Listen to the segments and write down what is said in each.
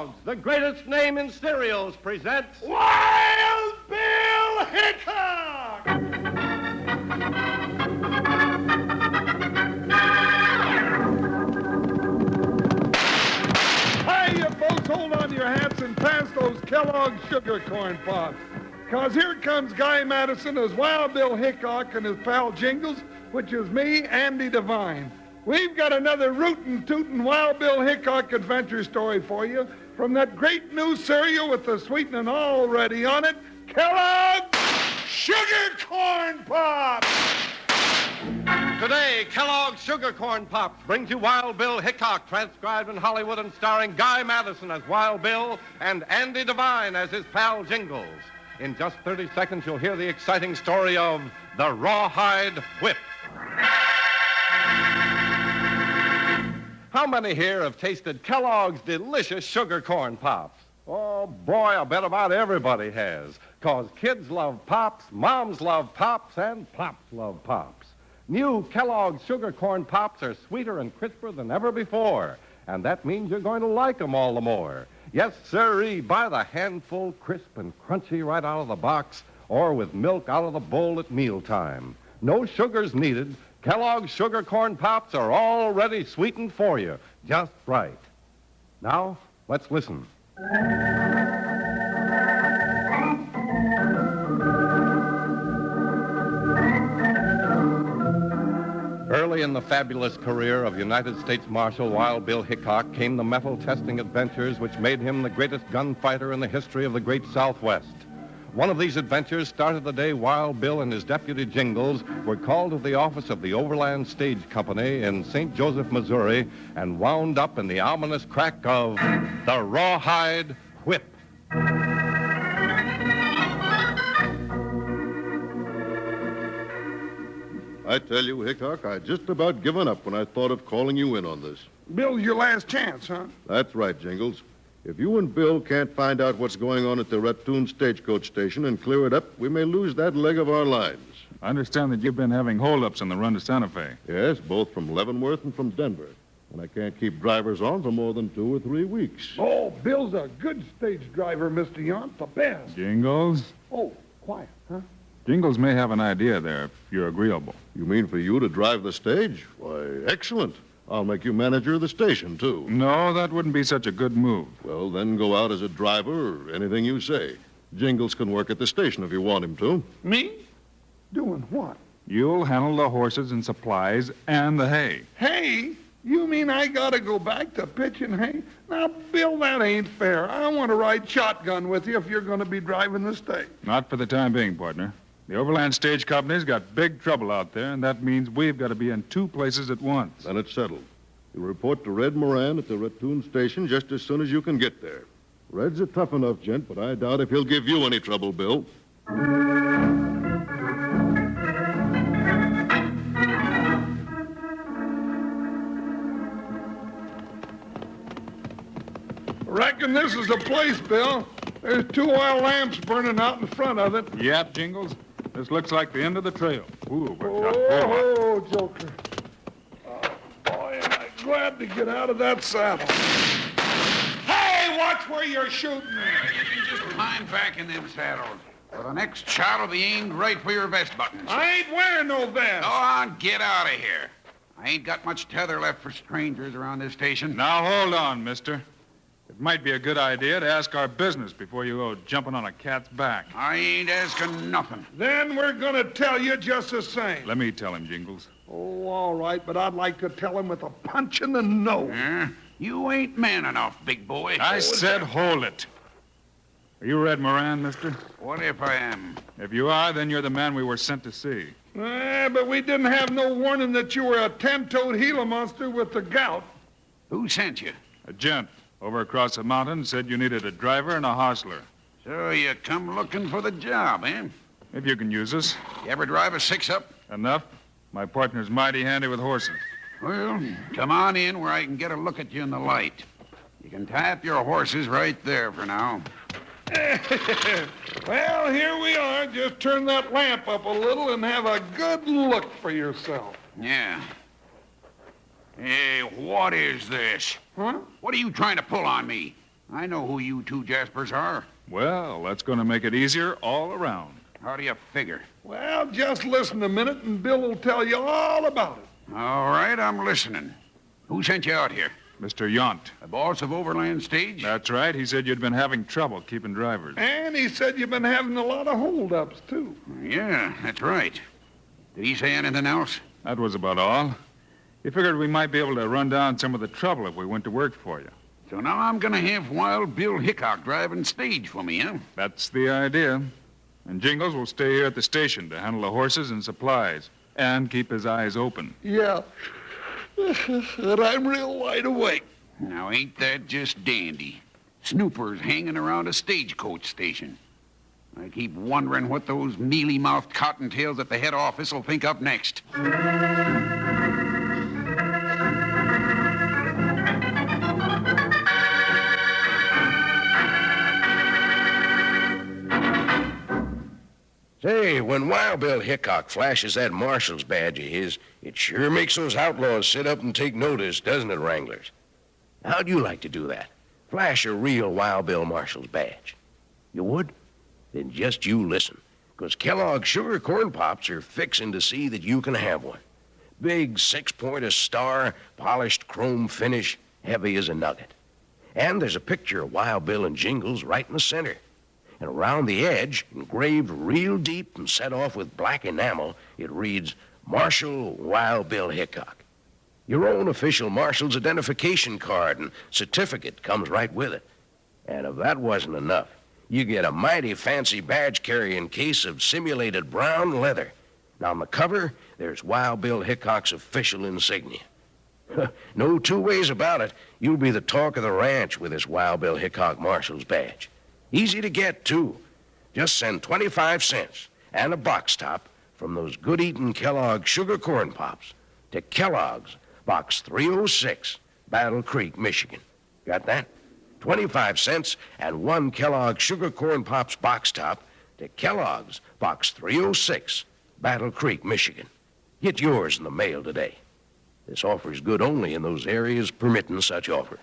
Kellogg's, the greatest name in cereals, presents Wild Bill Hickok! Hey, you folks, hold on to your hats and pass those Kellogg's sugar corn pops. Because here comes Guy Madison as Wild Bill Hickok and his pal Jingles, which is me, Andy Devine. We've got another rootin' Wild Bill Hickok adventure story for you from that great new cereal with the sweetening already on it, Kellogg's Sugar Corn Pops! Today, Kellogg's Sugar Corn Pops brings you Wild Bill Hickok, transcribed in Hollywood and starring Guy Madison as Wild Bill and Andy Devine as his pal Jingles. In just 30 seconds, you'll hear the exciting story of the Rawhide Whip. How many here have tasted Kellogg's delicious sugar corn pops? Oh, boy, I bet about everybody has. 'Cause kids love pops, moms love pops, and pops love pops. New Kellogg's sugar corn pops are sweeter and crisper than ever before. And that means you're going to like them all the more. Yes, sirree, by the handful, crisp and crunchy right out of the box, or with milk out of the bowl at mealtime. No sugars needed. Kellogg's Sugar Corn Pops are already sweetened for you, just right. Now, let's listen. Early in the fabulous career of United States Marshal Wild Bill Hickok came the metal testing adventures which made him the greatest gunfighter in the history of the great Southwest. One of these adventures started the day Wild Bill and his deputy Jingles were called to the office of the Overland Stage Company in St. Joseph, Missouri, and wound up in the ominous crack of the Rawhide Whip. I tell you, Hickok, I'd just about given up when I thought of calling you in on this. Bill's your last chance, huh? That's right, Jingles. If you and Bill can't find out what's going on at the Ratoon stagecoach station and clear it up, we may lose that leg of our lines. I understand that you've been having holdups on the run to Santa Fe. Yes, both from Leavenworth and from Denver. And I can't keep drivers on for more than 2 or 3 weeks. Oh, Bill's a good stage driver, Mr. Yount, the best. Jingles? Oh, quiet, huh? Jingles may have an idea there, if you're agreeable. You mean for you to drive the stage? Why, excellent. I'll make you manager of the station, too. No, that wouldn't be such a good move. Well, then go out as a driver or anything you say. Jingles can work at the station if you want him to. Me? Doing what? You'll handle the horses and supplies and the hay. Hay? You mean I gotta go back to pitching hay? Now, Bill, that ain't fair. I want to ride shotgun with you if you're going to be driving the stage. Not for the time being, partner. The Overland Stage Company's got big trouble out there, and that means we've got to be in 2 places at once. Then it's settled. You'll report to Red Moran at the Ratoon station just as soon as you can get there. Red's a tough enough gent, but I doubt if he'll give you any trouble, Bill. Reckon this is the place, Bill. There's 2 oil lamps burning out in front of it. Yep, Jingles. This looks like the end of the trail. Ooh, Oh, Joker. Oh, boy, am I glad to get out of that saddle. Hey, watch where you're shooting. You can just climb back in them saddles. For the next shot will be aimed right for your vest buttons. I ain't wearing no vest. Go on, get out of here. I ain't got much tether left for strangers around this station. Now, hold on, mister. It might be a good idea to ask our business before you go jumping on a cat's back. I ain't asking nothing. Then we're going to tell you just the same. Let me tell him, Jingles. Oh, all right, but I'd like to tell him with a punch in the nose. You ain't man enough, big boy. I said hold it. Are you Red Moran, mister? What if I am? If you are, then you're the man we were sent to see. But we didn't have no warning that you were a 10-toed Gila monster with the gout. Who sent you? A gent over across the mountain said you needed a driver and a hostler. So you come looking for the job, eh? If you can use us. You ever drive a 6-up? Enough. My partner's mighty handy with horses. Well, come on in where I can get a look at you in the light. You can tie up your horses right there for now. Well, here we are. Just turn that lamp up a little and have a good look for yourself. Yeah. Hey, what is this? Huh? What are you trying to pull on me? I know who you two Jaspers are. Well, that's going to make it easier all around. How do you figure? Well, just listen a minute and Bill will tell you all about it. All right, I'm listening. Who sent you out here? Mr. Yount. The boss of Overland Stage? That's right. He said you'd been having trouble keeping drivers. And he said you've been having a lot of holdups, too. Yeah, that's right. Did he say anything else? That was about all. He figured we might be able to run down some of the trouble if we went to work for you. So now I'm gonna have Wild Bill Hickok driving stage for me, huh? That's the idea. And Jingles will stay here at the station to handle the horses and supplies and keep his eyes open. Yeah. And I'm real wide awake. Now, ain't that just dandy? Snoopers hanging around a stagecoach station. I keep wondering what those mealy-mouthed cottontails at the head office will think up next. Say, when Wild Bill Hickok flashes that marshal's badge of his, it sure makes those outlaws sit up and take notice, doesn't it, Wranglers? How'd you like to do that? Flash a real Wild Bill marshal's badge. You would? Then just you listen, 'cause Kellogg's Sugar Corn Pops are fixing to see that you can have one. Big six-pointer star, polished chrome finish, heavy as a nugget. And there's a picture of Wild Bill and Jingles right in the center. And around the edge, engraved real deep and set off with black enamel, it reads, Marshal Wild Bill Hickok. Your own official marshal's identification card and certificate comes right with it. And if that wasn't enough, you get a mighty fancy badge-carrying case of simulated brown leather. And on the cover, there's Wild Bill Hickok's official insignia. No two ways about it, you'll be the talk of the ranch with this Wild Bill Hickok marshal's badge. Easy to get, too. Just send 25 cents and a box top from those good-eating Kellogg's Sugar Corn Pops to Kellogg's, Box 306, Battle Creek, Michigan. Got that? 25 cents and one Kellogg's Sugar Corn Pops box top to Kellogg's, Box 306, Battle Creek, Michigan. Get yours in the mail today. This offer's good only in those areas permitting such offers.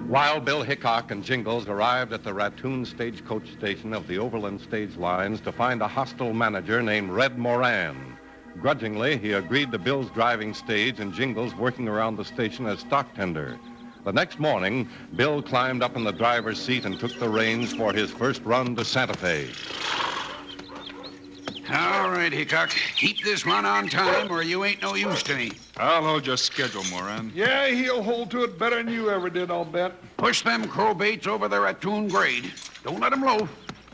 Wild Bill Hickok and Jingles arrived at the Raccoon Stagecoach station of the Overland Stage Lines to find a hostile manager named Red Moran. Grudgingly, he agreed to Bill's driving stage and Jingles working around the station as stock tender. The next morning, Bill climbed up in the driver's seat and took the reins for his first run to Santa Fe. All right, Hickok. Keep this run on time or you ain't no use to me. I'll hold your schedule, Moran. Yeah, he'll hold to it better than you ever did, I'll bet. Push them crowbaits over the Raccoon grade. Don't let them loaf.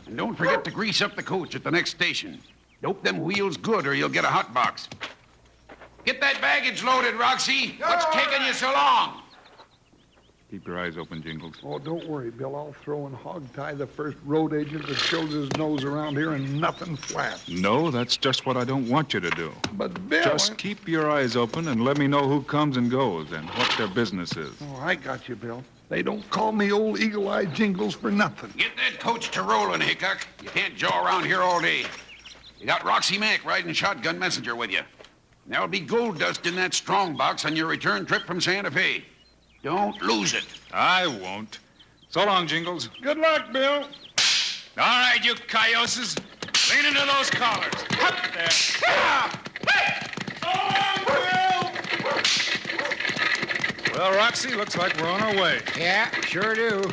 And don't forget to grease up the coach at the next station. Dope them wheels good or you'll get a hot box. Get that baggage loaded, Roxy. What's taking you so long? Keep your eyes open, Jingles. Oh, don't worry, Bill. I'll throw and hog-tie the first road agent that shows his nose around here and nothing flat. No, that's just what I don't want you to do. But, Bill... Just keep your eyes open and let me know who comes and goes and what their business is. Oh, I got you, Bill. They don't call me old eagle-eyed Jingles for nothing. Get that coach to rolling, Hickok. You can't jaw around here all day. You got Roxy Mack riding shotgun messenger with you. There'll be gold dust in that strong box on your return trip from Santa Fe. Don't lose it. I won't. So long, Jingles. Good luck, Bill. All right, you cayuses. Lean into those collars. Up there. Well, Roxy, looks like we're on our way. Yeah, sure do.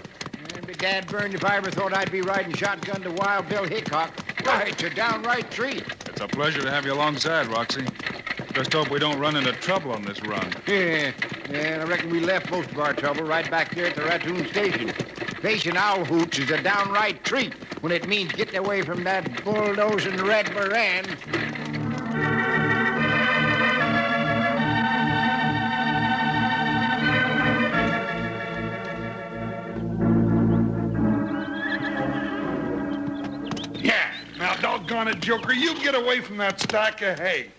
I'd be dad burned if I ever thought I'd be riding shotgun to Wild Bill Hickok. Why, it's a downright treat. It's a pleasure to have you alongside, Roxy. Just hope we don't run into trouble on this run. Yeah, and I reckon we left most of our trouble right back there at the Raccoon Station. Facing owl hoots is a downright treat when it means getting away from that bulldozing Red Moran. Yeah. Now, doggone it, Joker, you get away from that stack of hay.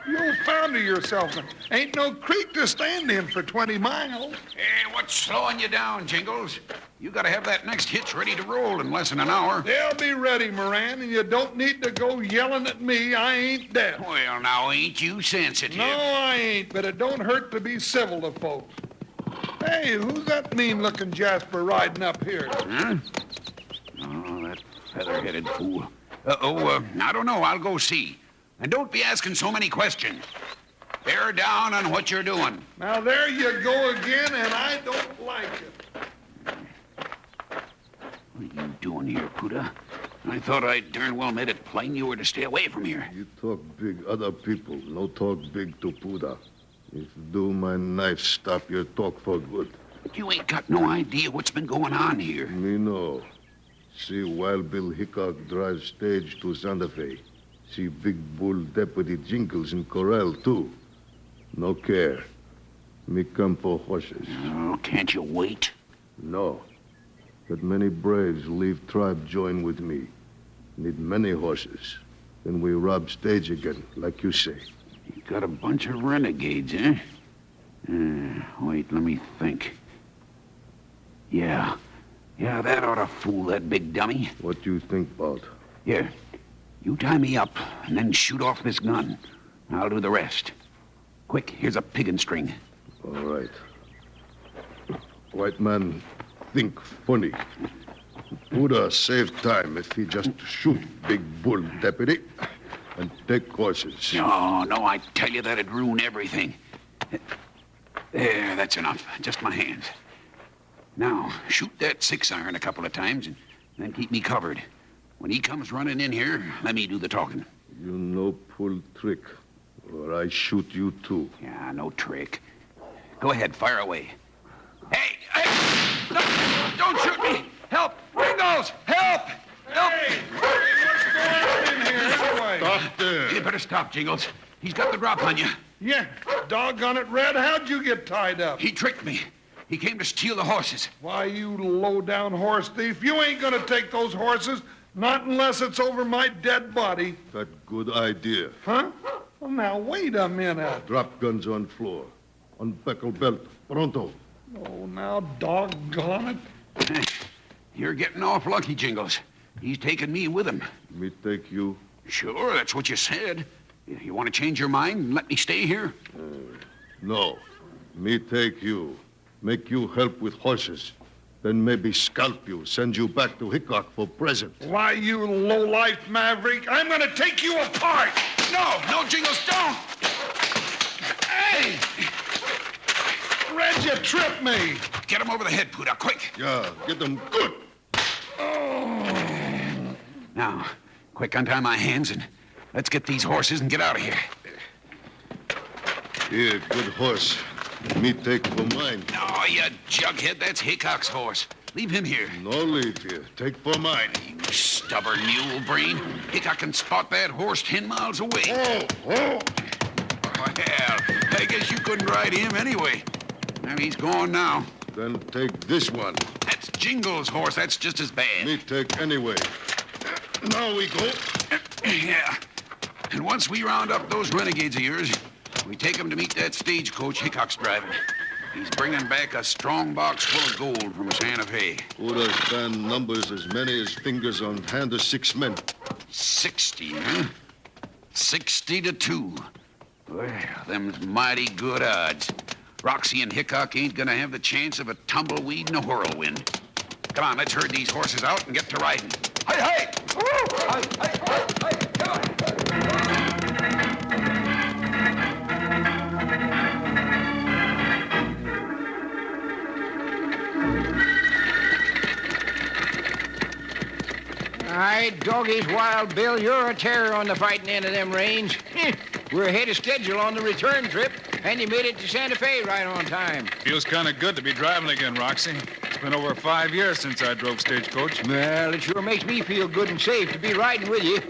You'll founder yourself. Ain't no creek to stand in for 20 miles. Hey, what's slowing you down, Jingles? You gotta have that next hitch ready to roll in less than an hour. They'll be ready, Moran, and you don't need to go yelling at me. I ain't deaf. Well, now, ain't you sensitive? No, I ain't, but it don't hurt to be civil to folks. Hey, who's that mean-looking Jasper riding up here? Huh? Oh, that feather-headed fool. I don't know. I'll go see. And don't be asking so many questions. Bear down on what you're doing. Now, there you go again, and I don't like it. What are you doing here, Puda? I thought I darn well made it plain you were to stay away from here. You talk big other people, no talk big to Puda. If do my knife stop your talk for good. But you ain't got no idea what's been going on here. Me know. See Wild Bill Hickok drive stage to Santa Fe. See Big Bull Deputy Jingles in corral, too. No care. Me come for horses. Oh, can't you wait? No. But many braves leave tribe join with me. Need many horses. Then we rob stage again, like you say. You got a bunch of renegades, eh? Wait, let me think. Yeah, that ought to fool that big dummy. What you think about? Here, you tie me up and then shoot off this gun. I'll do the rest. Quick, here's a piggin string. All right. White man think funny. Buddha save time if he just shoot Big Bull Deputy and take horses. No, I tell you that'd ruin everything. There, that's enough. Just my hands. Now, shoot that 6-iron a couple of times and then keep me covered. When he comes running in here, let me do the talking. You no pull trick, or I shoot you too. Yeah, no trick. Go ahead, fire away. Hey! No, don't shoot me! Help! Ringos! Help! Help! Hey, what's going on in here anyway? Stop there. You better stop, Jingles. He's got the drop on you. Yeah, doggone it, Red. How'd you get tied up? He tricked me. He came to steal the horses. Why, you low-down horse thief, you ain't gonna take those horses, not unless it's over my dead body. That good idea. Huh? Well, now, wait a minute. Drop guns on floor. Unbuckle belt. Pronto. Oh, now, doggone it. You're getting off lucky, Jingles. He's taking me with him. Me take you. Sure, that's what you said. You want to change your mind and let me stay here? No. Me take you. Make you help with horses. Then maybe scalp you, send you back to Hickok for present. Why, you low-life maverick, I'm gonna take you apart! No, Jingles, don't! Hey! Red, you tripped me! Get him over the head, Puda, quick! Yeah, get them good. Now, quick, untie my hands and let's get these horses and get out of here. Here, good horse. Me take for mine. No, you jughead, that's Hickok's horse. Leave him here. No leave here. Take for mine. You stubborn mule brain. Hickok can spot that horse 10 miles away. Oh! Well, I guess you couldn't ride him anyway. And he's gone now. Then take this one. That's Jingles' horse. That's just as bad. Me take anyway. Now we go. Yeah. And once we round up those renegades of yours, we take them to meet that stagecoach Hickok's driving. He's bringing back a strong box full of gold from Santa Fe. Buddha's band numbers as many as fingers on hand of 6 men. 60, huh? 60 to 2. Well, them's mighty good odds. Roxy and Hickok ain't gonna have the chance of a tumbleweed in a whirlwind. Come on, let's herd these horses out and get to riding. Hey, hey! Come on! All right, doggies, Wild Bill, you're a terror on the fighting end of them reins. We're ahead of schedule on the return trip, and you made it to Santa Fe right on time. Feels kind of good to be driving again, Roxy. It's been over 5 years since I drove stagecoach. Well, it sure makes me feel good and safe to be riding with you.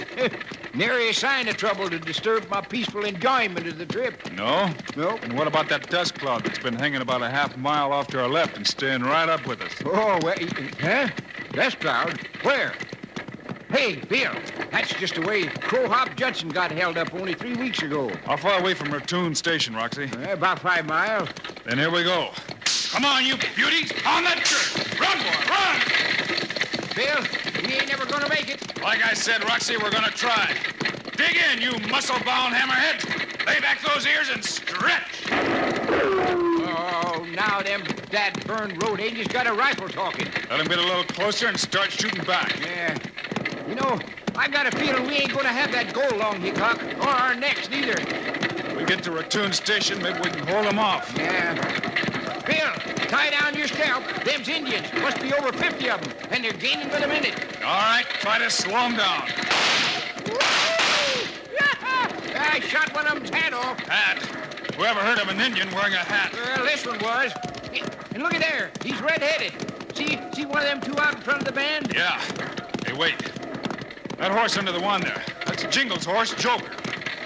Nary a sign of trouble to disturb my peaceful enjoyment of the trip. No? Nope. And what about that dust cloud that's been hanging about a half mile off to our left and staying right up with us? Oh, well, huh? Dust cloud? Where? Hey, Bill, that's just the way Crow Hop Judson got held up only 3 weeks ago. How far away from Ratoon Station, Roxy? About 5 miles. Then here we go. Come on, you beauties. On that jerk. Run, boy, run. Bill, we ain't never gonna make it. Like I said, Roxy, we're gonna try. Dig in, you muscle-bound hammerheads. Lay back those ears and stretch. Oh, now them dad-burned road agents got a rifle talking. Let him get a little closer and start shooting back. Yeah. You know, I got a feeling we ain't gonna have that goal long, Hickok, or our next either. If we get to Raccoon Station, maybe we can hold them off. Yeah. Bill, tie down your scalp. Them's Indians. Must be over 50 of them, and they're gaining by the minute. All right, try to slow them down. I shot one of them's head off. Hat. Whoever heard of an Indian wearing a hat? Well, this one was. And look at there. He's red-headed. See one of them two out in front of the band? Yeah. Hey, wait. That horse under the one there. That's Jingles' horse, Joker.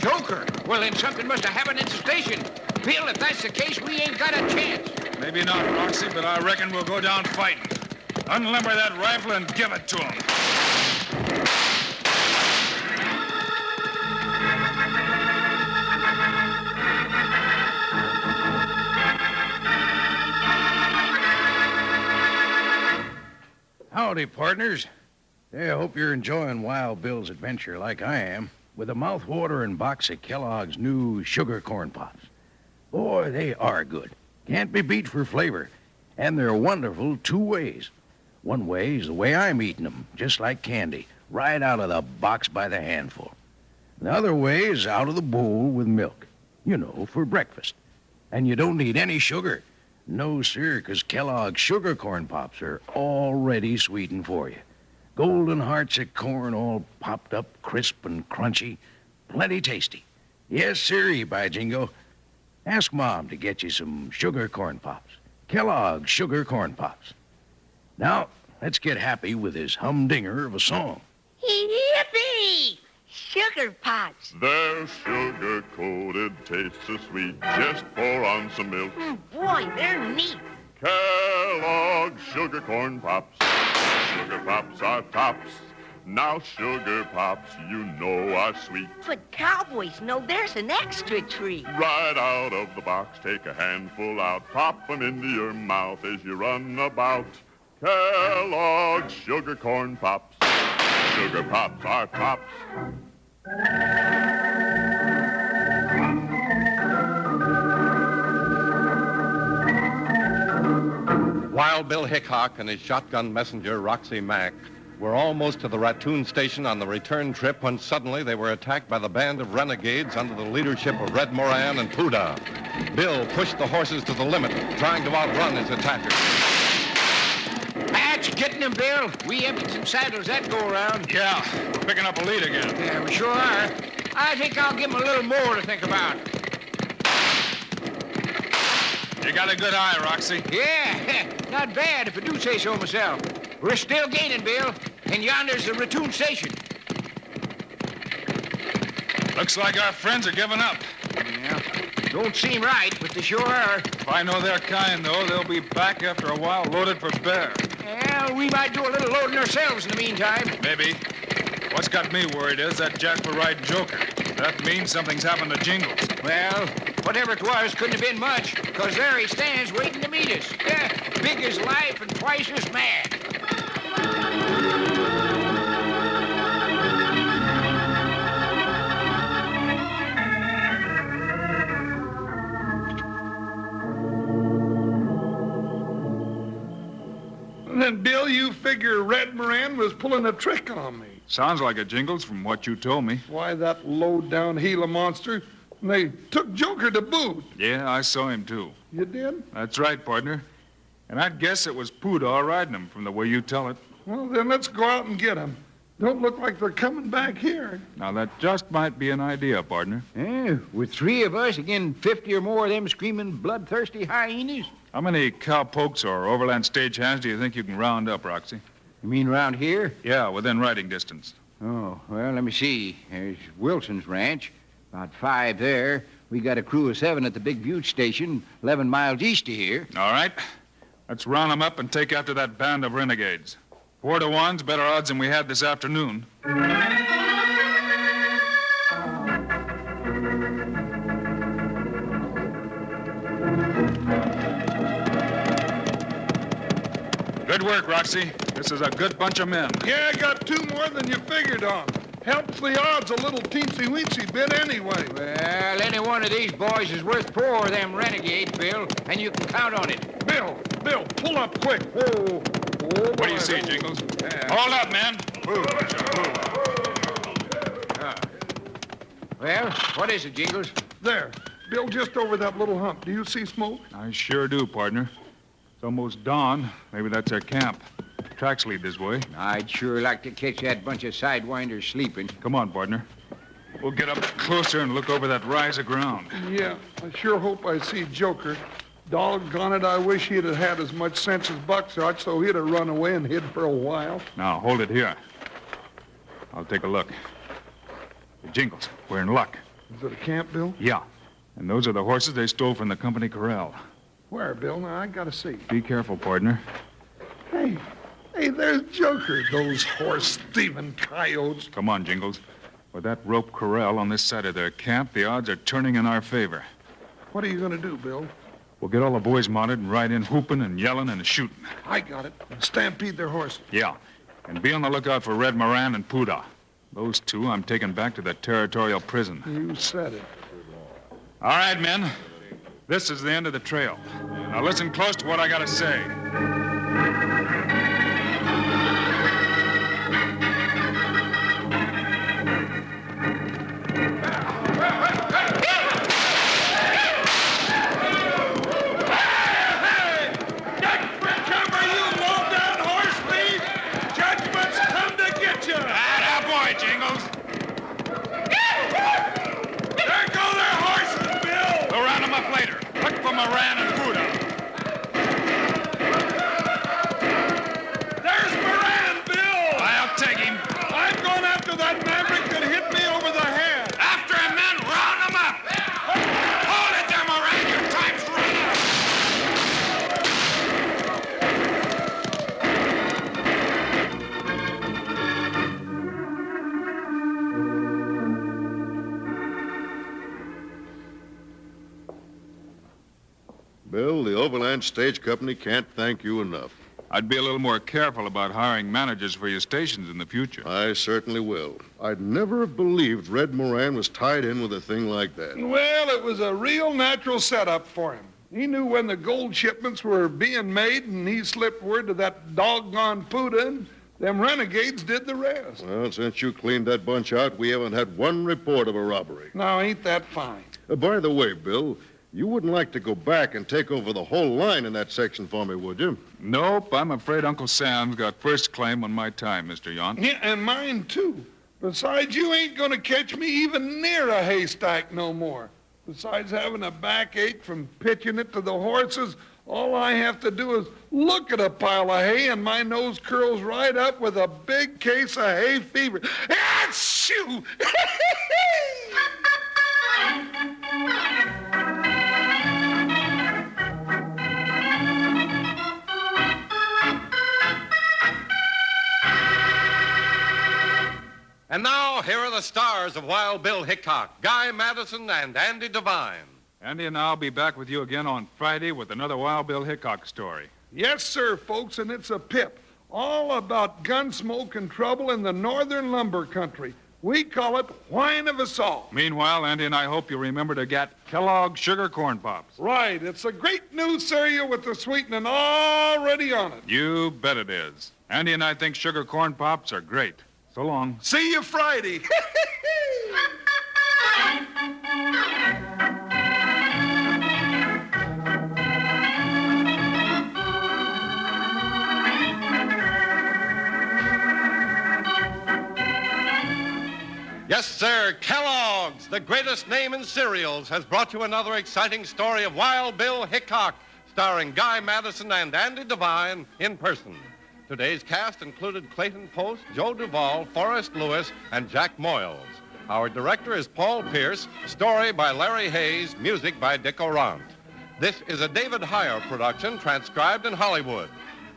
Joker? Well, then something must have happened at the station. Bill, if that's the case, we ain't got a chance. Maybe not, Roxy, but I reckon we'll go down fighting. Unlimber that rifle and give it to him. Howdy, partners. I hope you're enjoying Wild Bill's adventure like I am, with a mouth-watering box of Kellogg's new sugar corn pops. Boy, they are good. Can't be beat for flavor. And they're wonderful two ways. One way is the way I'm eating them, just like candy, right out of the box by the handful. The other way is out of the bowl with milk. You know, for breakfast. And you don't need any sugar. No, sir, 'cause Kellogg's sugar corn pops are already sweetened for you. Golden hearts of corn all popped up, crisp and crunchy. Plenty tasty. Yes, sirree, by jingo. Ask Mom to get you some sugar corn pops. Kellogg's sugar corn pops. Now, let's get happy with this humdinger of a song. Yippee! Sugar pots. They're sugar-coated, taste so sweet. Just pour on some milk. Boy, they're neat. Kellogg's Sugar Corn Pops. Sugar Pops are tops. Now Sugar Pops, you know, are sweet. But cowboys know there's an extra treat. Right out of the box, take a handful out. Pop 'em into your mouth as you run about. Kellogg's Sugar Corn Pops. Sugar Pops are tops. Wild Bill Hickok and his shotgun messenger, Roxy Mack, were almost to the Raccoon Station on the return trip when suddenly they were attacked by the band of renegades under the leadership of Red Moran and Poodah. Bill pushed the horses to the limit, trying to outrun his attackers. Patch, getting him, Bill. We emptied some saddles that go around. Yeah, we're picking up a lead again. Yeah, we sure are. I think I'll give him a little more to think about. You got a good eye, Roxy. Yeah, not bad if I do say so myself. We're still gaining, Bill, and yonder's the Raccoon Station. Looks like our friends are giving up. Yeah, don't seem right, but they sure are. If I know their kind, though, they'll be back after a while loaded for bear. Well, we might do a little loading ourselves in the meantime. Maybe. What's got me worried is that Jasper-Wright Joker. That means something's happened to Jingles. Well, whatever it was couldn't have been much, because there he stands waiting to meet us. Yeah, big as life and twice as mad. And then, Bill, you figure Red Moran was pulling a trick on me. Sounds like a Jingles from what you told me. Why, that low-down Gila monster. And they took Joker to boot. Yeah, I saw him, too. You did? That's right, partner. And I'd guess it was Poodah riding him from the way you tell it. Well, then let's go out and get them. Don't look like they're coming back here. Now, that just might be an idea, partner. Yeah, with three of us again 50 or more of them screaming bloodthirsty hyenas. How many cowpokes or overland stagehands do you think you can round up, Roxy? You mean round here? Yeah, within riding distance. Oh, well, let me see. There's Wilson's ranch. About 5 there. We got a crew of 7 at the Big Butte station, 11 miles east of here. All right. Let's round them up and take after that band of renegades. 4 to 1's better odds than we had this afternoon. Good work, Roxy. This is a good bunch of men. Yeah, I got 2 more than you figured on. Helps the odds a little teensy-weensy bit anyway. Well, any one of these boys is worth 4 of them renegades, Bill, and you can count on it. Bill, pull up quick. Whoa. What do you see, Jingles? Hold up, man. Well, what is it, Jingles? There. Bill, just over that little hump. Do you see smoke? I sure do, partner. It's almost dawn. Maybe that's our camp. Tracks lead this way. I'd sure like to catch that bunch of sidewinders sleeping. Come on, partner. We'll get up closer and look over that rise of ground. Yeah, I sure hope I see Joker. Doggone it, I wish he'd have had as much sense as Buckshot so he'd have run away and hid for a while. Now, hold it here. I'll take a look. Jingles, we're in luck. Is it a camp, Bill? Yeah. And those are the horses they stole from the company corral. Where, Bill? Now, I gotta see. Be careful, partner. Hey, there's Joker. Those horse-thieving coyotes. Come on, Jingles. With that rope corral on this side of their camp, the odds are turning in our favor. What are you gonna do, Bill? We'll get all the boys mounted and ride in whooping and yelling and shooting. I got it. Stampede their horses. Yeah. And be on the lookout for Red Moran and Puda. Those 2 I'm taking back to the territorial prison. You said it. All right, men. This is the end of the trail. Now listen close to what I gotta say. Moran and Buddha. There's Moran, Bill! I'll take him. I'm going after that maverick that hit me over the head. After him, men! Round him up! Hold it there, Moran! Your time's Bill, the Overland Stage Company can't thank you enough. I'd be a little more careful about hiring managers for your stations in the future. I certainly will. I'd never have believed Red Moran was tied in with a thing like that. Well, it was a real natural setup for him. He knew when the gold shipments were being made, and he slipped word to that doggone Puda, and them renegades did the rest. Well, since you cleaned that bunch out, we haven't had one report of a robbery. Now, ain't that fine? By the way, Bill, you wouldn't like to go back and take over the whole line in that section for me, would you? Nope, I'm afraid Uncle Sam's got first claim on my time, Mr. Yon. Yeah, and mine, too. Besides, you ain't gonna catch me even near a haystack no more. Besides having a backache from pitching it to the horses, all I have to do is look at a pile of hay and my nose curls right up with a big case of hay fever. Achoo! And now, here are the stars of Wild Bill Hickok, Guy Madison, and Andy Devine. Andy and I'll be back with you again on Friday with another Wild Bill Hickok story. Yes, sir, folks, and it's a pip. All about gun smoke and trouble in the northern lumber country. We call it Whine of Us All. Meanwhile, Andy and I hope you remember to get Kellogg's Sugar Corn Pops. Right. It's a great new cereal with the sweetening already on it. You bet it is. Andy and I think Sugar Corn Pops are great. So long. See you Friday. Yes, sir, Kellogg's, the greatest name in cereals, has brought you another exciting story of Wild Bill Hickok, starring Guy Madison and Andy Devine in person. Today's cast included Clayton Post, Joe Duvall, Forrest Lewis, and Jack Moyles. Our director is Paul Pierce, story by Larry Hayes, music by Dick Orant. This is a David Heyer production, transcribed in Hollywood.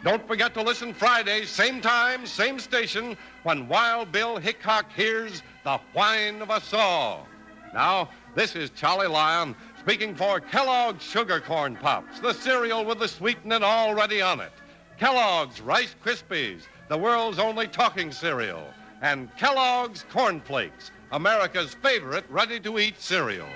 Don't forget to listen Fridays, same time, same station, when Wild Bill Hickok hears the whine of us all. Now, this is Charlie Lyon speaking for Kellogg's Sugar Corn Pops, the cereal with the sweetening already on it. Kellogg's Rice Krispies, the world's only talking cereal, and Kellogg's Corn Flakes, America's favorite ready-to-eat cereal.